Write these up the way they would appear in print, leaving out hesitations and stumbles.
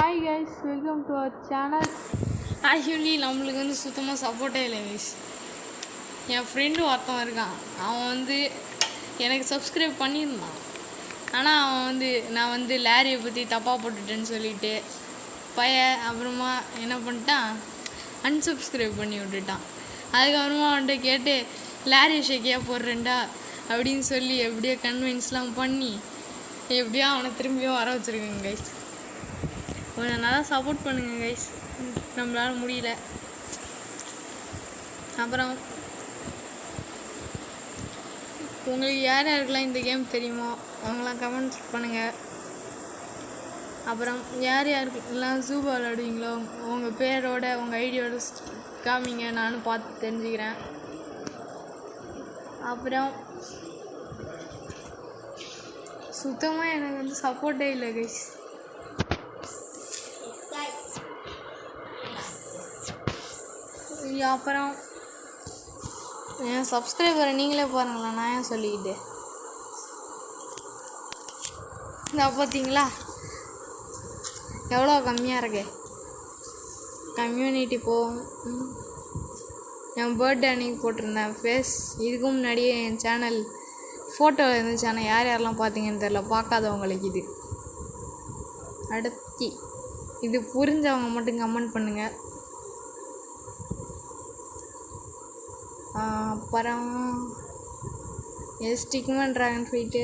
Hi guys, welcome to our channel. Actually நம்மளுக்கு வந்து சுத்தமாக சப்போர்ட்டே இல்லை கைஸ். என் ஃப்ரெண்டு ஒருத்தன் இருக்கான், அவன் வந்து எனக்கு சப்ஸ்கிரைப் பண்ணியிருந்தான். ஆனால் அவன் வந்து நான் வந்து லாரியை பற்றி தப்பாக போட்டுட்டேன்னு சொல்லிட்டு அப்புறமா என்ன பண்ணிட்டான், அன்சப்ஸ்கிரைப் பண்ணி விட்டுட்டான். அதுக்கப்புறமா அவன்கிட்ட கேட்டு லாரி ஷேக்கியாக போடுறேன்டா அப்படின்னு சொல்லி எப்படியோ கன்வின்ஸ்லாம் பண்ணி எப்படியோ அவனை திரும்பியும் வர வச்சுருக்கேங்க கைஸ். கொஞ்சம் நல்லா சப்போர்ட் பண்ணுங்கள் கைஸ், நம்மளால் முடியல. அப்புறம் உங்களுக்கு யார் யாருக்கெல்லாம் இந்த கேம் தெரியுமோ அவங்களாம் கமெண்ட் பண்ணுங்கள். அப்புறம் யார் யாருக்கெல்லாம் ஜூபா விளையாடுவீங்களோ உங்கள் பேரோட உங்கள் ஐடியோட காமிங்க, நானும் பார்த்து தெரிஞ்சுக்கிறேன். அப்புறம் சுத்தமாக எனக்கு வந்து சப்போர்ட்டே இல்லை கைஸ். அப்புறம் என் சப்ஸ்கிரைபரை நீங்களே பாருங்களா, நான் ஏன் சொல்லிக்கிட்டு. இந்த பார்த்தீங்களா எவ்வளோ கம்மியாக இருக்கு. கம்யூனிட்டி போகும். என் பர்த்டே அன்றைக்கி போட்டிருந்தேன் ஃபேஸ். இதுக்கு முன்னாடியே என் சேனல் ஃபோட்டோ இருந்துச்சு, ஆனால் யார் யாரெல்லாம் பார்த்தீங்கன்னு தெரில, பார்க்காதவங்களுக்கு இது. அடுத்து இது புரிஞ்சவங்க மட்டும் கமெண்ட் பண்ணுங்கள். அப்புறம் Stickmin dragon fight.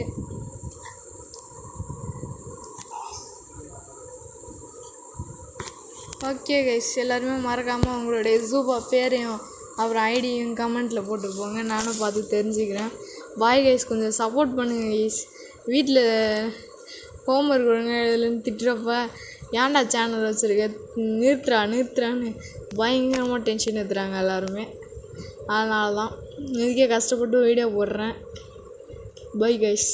Okay guys, எல்லாருமே மறக்காமல் உங்களுடைய ஜூபா பேரையும் அப்புறம் ஐடியும் கமெண்ட்டில் போட்டு போங்க, நானும் பார்த்து தெரிஞ்சுக்கிறேன். பாய் கைஸ், கொஞ்சம் சப்போர்ட் பண்ணுங்கள் கைஸ். வீட்டில் ஹோம்ஒர்க் கொடுங்க இதுலன்னு திட்டுறப்ப ஏன்டா சேனல் வச்சுருக்க, நிறுத்துறான்னு பயங்கரமாக டென்ஷன் ஏற்றுறாங்க எல்லாருமே. அதனால தான் இதுக்கே கஷ்டப்பட்டு வீடியோ போடுறேன். Bye guys.